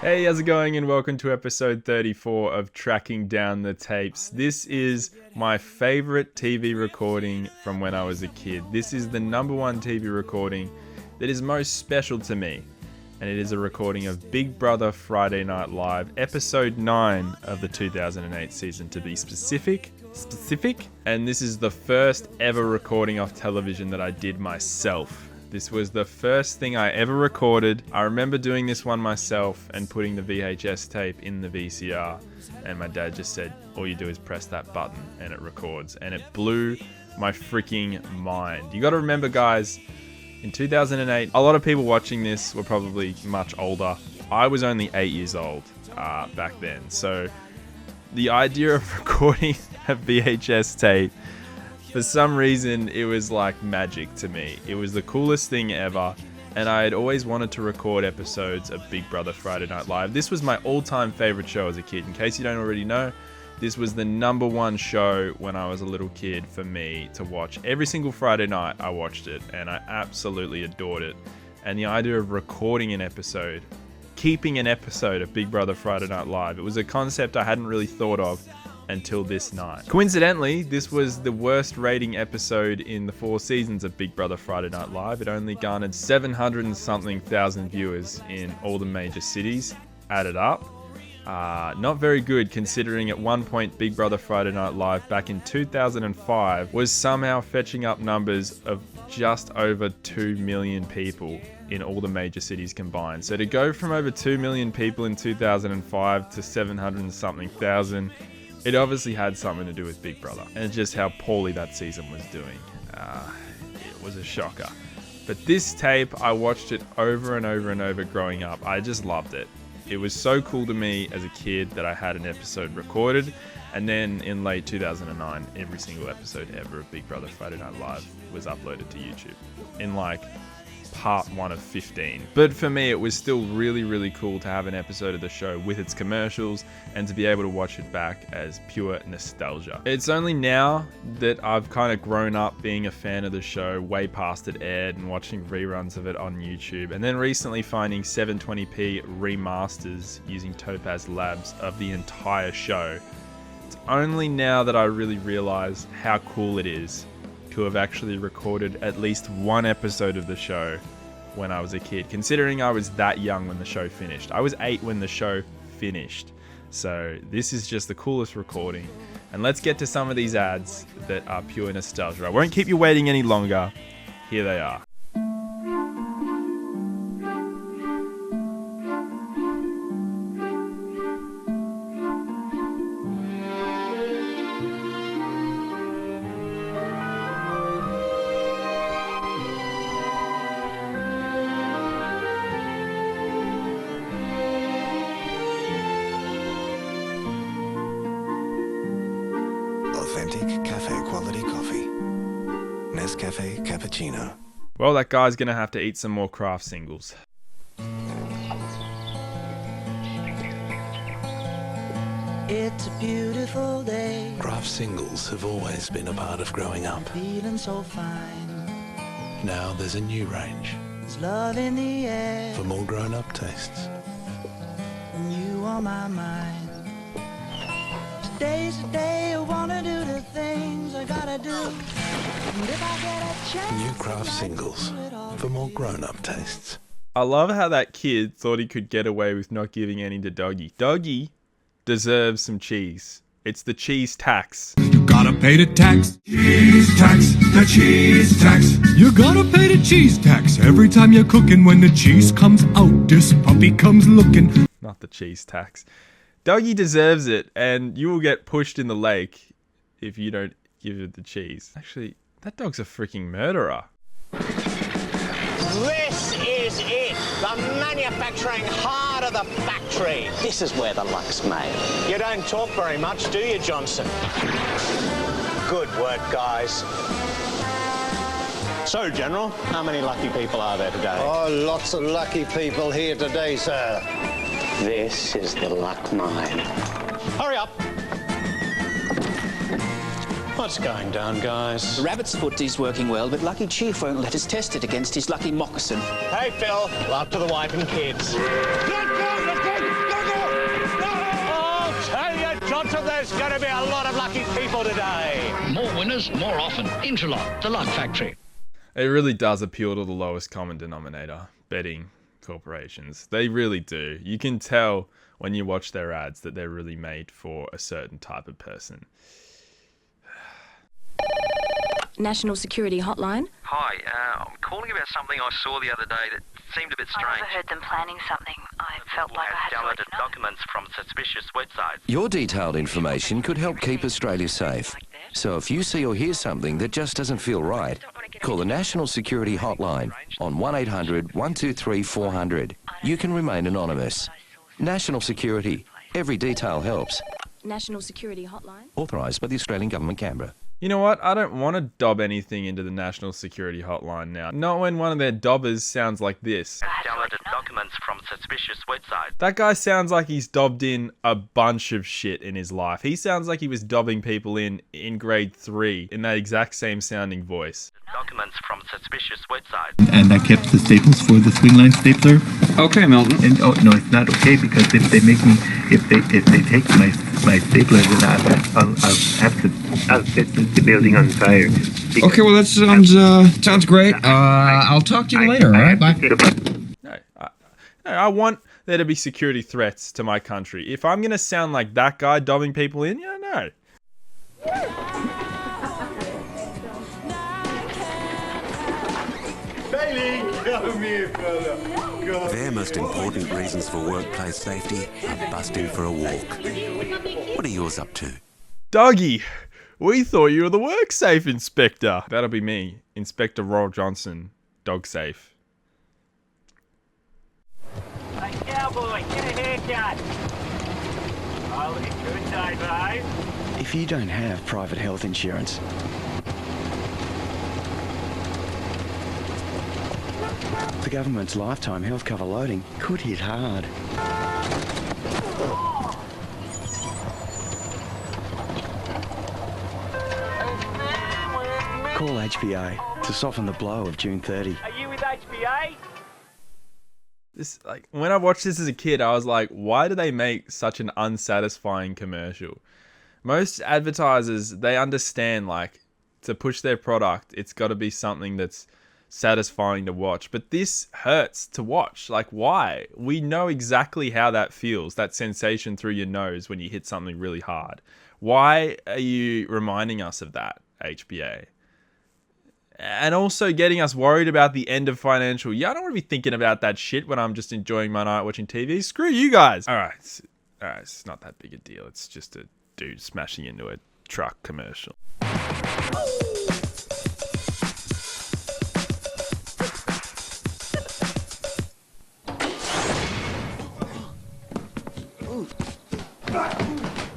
Hey, how's it going? And welcome to episode 34 of Tracking Down the Tapes. This is my favorite TV recording from when I was a kid. This is the number one TV recording that is most special to me. And it is a recording of Big Brother Friday Night Live, episode 9 of the 2008 season to be specific. And this is the first ever recording off television that I did myself. This was the first thing I ever recorded. I remember doing this one myself and putting the VHS tape in the VCR. And my dad just said, all you do is press that button and it records. And it blew my freaking mind. You got to remember, guys, in 2008, a lot of people watching this were probably much older. I was only 8 years old back then. So the idea of recording a VHS tape, for some reason, it was like magic to me. It was the coolest thing ever, and I had always wanted to record episodes of Big Brother Friday Night Live. This was my all-time favorite show as a kid. In case you don't already know, this was the number one show when I was a little kid for me to watch. Every single Friday night, I watched it, and I absolutely adored it. And the idea of recording an episode, keeping an episode of Big Brother Friday Night Live, it was a concept I hadn't really thought of until this night. Coincidentally, this was the worst rating episode in the 4 seasons of Big Brother Friday Night Live. It only garnered 700 and something thousand viewers in all the major cities added up. Not very good, considering at one point Big Brother Friday Night Live back in 2005 was somehow fetching up numbers of just over 2 million people in all the major cities combined. So to go from over 2 million people in 2005 to 700 and something thousand, it obviously had something to do with Big Brother and just how poorly that season was doing. It was a shocker. But this tape, I watched it over and over and over growing up. I just loved it. It was so cool to me as a kid that I had an episode recorded. And then in late 2009, every single episode ever of Big Brother Friday Night Live was uploaded to YouTube in like part 1 of 15. But for me, it was still really, really cool to have an episode of the show with its commercials and to be able to watch it back as pure nostalgia. It's only now that I've kind of grown up being a fan of the show, way past it aired, and watching reruns of it on YouTube, and then recently finding 720p remasters using Topaz Labs of the entire show. It's only now that I really realize how cool it is to have actually recorded at least one episode of the show when I was a kid, considering I was that young when the show finished. I was 8 when the show finished. So this is just the coolest recording. And let's get to some of these ads that are pure nostalgia. I won't keep you waiting any longer. Here they are. Authentic cafe quality coffee. Nescafe Cappuccino. Well, that guy's gonna have to eat some more Kraft singles. It's a beautiful day. Kraft singles have always been a part of growing up. Feeling so fine. Now there's a new range There's love in the air. for more grown-up tastes. And you on my mind. Today's the day I wanna do the things I gotta do. And if I get a chance, New Kraft I'd singles do it all for more grown-up tastes. I love how that kid thought he could get away with not giving any to Doggy. Doggy deserves some cheese. It's the cheese tax. You gotta pay the tax. Cheese tax, the cheese tax. You gotta pay the cheese tax every time you're cooking. When the cheese comes out, this puppy comes looking. Not the cheese tax. Doggy deserves it, and you will get pushed in the lake if you don't give it the cheese. Actually, that dog's a freaking murderer. This is it, the manufacturing heart of the factory. This is where the luck's made. You don't talk very much, do you, Johnson? Good work, guys. So, General, how many lucky people are there today? Oh, lots of lucky people here today, sir. This is the luck mine. Hurry up. What's going down, guys? The rabbit's foot is working well, but Lucky Chief won't let us test it against his lucky moccasin. Hey, Phil. After the wife and kids. Let's go! There's going to be a lot of lucky people today. More winners, more often. Intralot, the Luck Factory. It really does appeal to the lowest common denominator, betting corporations. They really do. You can tell when you watch their ads that they're really made for a certain type of person. National Security Hotline. Hi, I'm calling about something I saw the other day that seemed a bit strange. I overheard them planning something. I felt like I had to let you know. Documents from suspicious websites. Your detailed information could help keep Australia safe. So if you see or hear something that just doesn't feel right, call the National Security Hotline on 1800 123 400. You can remain anonymous. National Security. Every detail helps. National Security Hotline. Authorised by the Australian Government, Canberra. You know what? I don't want to dob anything into the National Security Hotline now. Not when one of their dobbers sounds like this. Downloaded documents from suspicious websites. That guy sounds like he's dobbed in a bunch of shit in his life. He sounds like he was dobbing people in grade 3 in that exact same sounding voice. Documents from suspicious websites. And I kept the staples for the swing line stapler. Okay, Milton. And oh no, it's not okay, because if they make me, if they take my stapler, then I'll set the building on fire. Okay, well that sounds great. I'll talk to you later. All right, bye. No, I want there to be security threats to my country. If I'm gonna sound like that guy dobbing people in, yeah, no. Their most important reasons for workplace safety are busting for a walk. What are yours up to? Doggy, we thought you were the WorkSafe inspector. That'll be me, Inspector Roll Johnson, dog safe. Hey, cowboy, get a haircut. Oh, look at good day, babe. If you don't have private health insurance, the government's lifetime health cover loading could hit hard. Call HBA to soften the blow of June 30. Are you with HBA? This, like, when I watched this as a kid, I was like, why do they make such an unsatisfying commercial? Most advertisers, they understand, like, to push their product, it's got to be something that's satisfying to watch. But this hurts to watch. Like, why? We know exactly how that feels, that sensation through your nose when you hit something really hard. Why are you reminding us of that, HBA? And also getting us worried about the end of financial year. I don't want to be thinking about that shit when I'm just enjoying my night watching TV. Screw you guys. All right, it's not that big a deal. It's just a dude smashing into a truck commercial.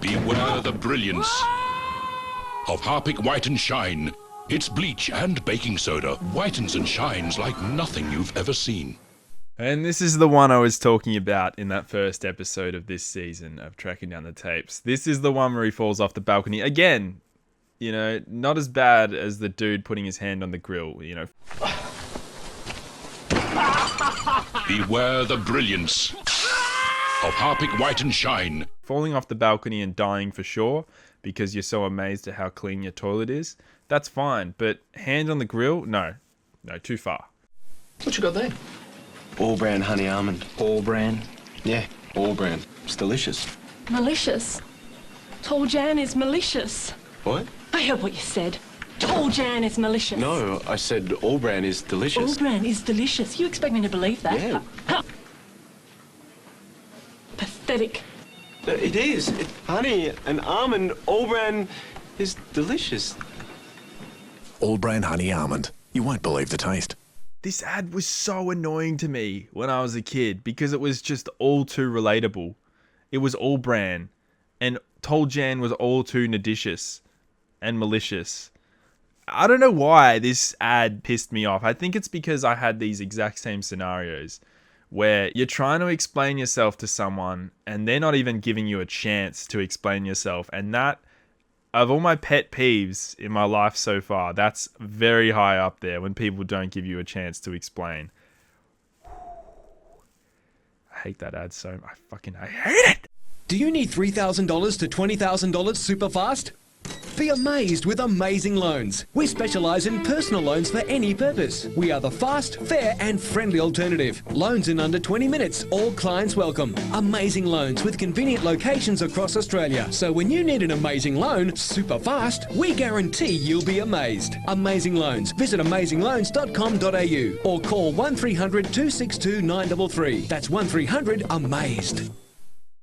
Beware the brilliance of Harpic White and Shine. Its bleach and baking soda whitens and shines like nothing you've ever seen. And this is the one I was talking about in that first episode of this season of Tracking Down the Tapes. This is the one where he falls off the balcony. Again, you know, not as bad as the dude putting his hand on the grill, you know. Beware the brilliance of Harpic White and Shine. Falling off the balcony and dying for sure because you're so amazed at how clean your toilet is, that's fine. But hand on the grill? No, too far. What you got there? All brand honey almond. All brand? Yeah, all brand. It's delicious. Malicious? Tall Jan is malicious. What? I heard what you said. Tall Jan is malicious. No, I said all brand is delicious. All brand is delicious. You expect me to believe that? Yeah. Pathetic. It is. Honey and almond, all brand is delicious. All brand honey almond. You won't believe the taste. This ad was so annoying to me when I was a kid because it was just all too relatable. It was all brand, and Tall Jan was all too nadicious and malicious. I don't know why this ad pissed me off. I think it's because I had these exact same scenarios where you're trying to explain yourself to someone and they're not even giving you a chance to explain yourself. And that, of all my pet peeves in my life so far, that's very high up there when people don't give you a chance to explain. I hate that ad so much. I hate it. Do you need $3,000 to $20,000 super fast? Be amazed with Amazing Loans. We specialise in personal loans for any purpose. We are the fast, fair and friendly alternative. Loans in under 20 minutes, all clients welcome. Amazing Loans with convenient locations across Australia. So when you need an amazing loan, super fast, we guarantee you'll be amazed. Amazing Loans. Visit amazingloans.com.au or call 1300 262 933. That's 1300 AMAZED.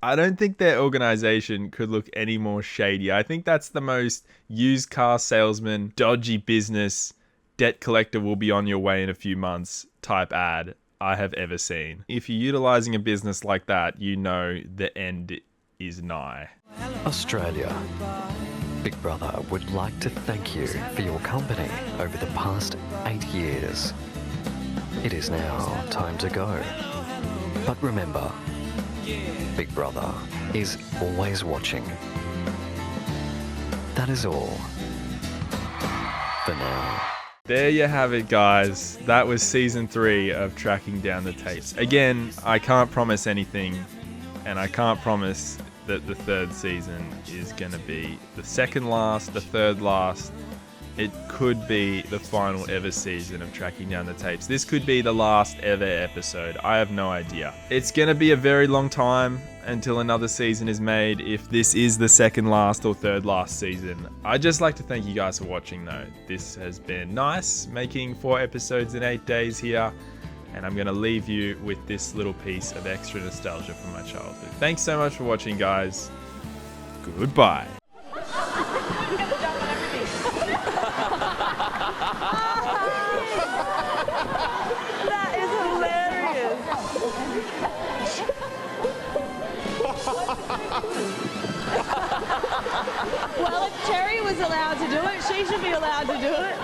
I don't think their organization could look any more shady. I think that's the most used car salesman, dodgy business, debt collector will be on your way in a few months type ad I have ever seen. If you're utilizing a business like that, you know the end is nigh. Australia. Big Brother would like to thank you for your company over the past 8 years. It is now time to go. But remember, Big Brother is always watching. That is all for now. There you have it, guys. That was season 3 of Tracking Down the Tapes. Again, I can't promise anything, and I can't promise that the 3rd season is going to be the second last, the 3rd last. It could be the final ever season of Tracking Down the Tapes. This could be the last ever episode. I have no idea. It's going to be a very long time until another season is made if this is the second last or 3rd last season. I'd just like to thank you guys for watching though. This has been nice, making 4 episodes in 8 days here. And I'm going to leave you with this little piece of extra nostalgia from my childhood. Thanks so much for watching, guys. Goodbye. Well, if Terry was allowed to do it, she should be allowed to do it.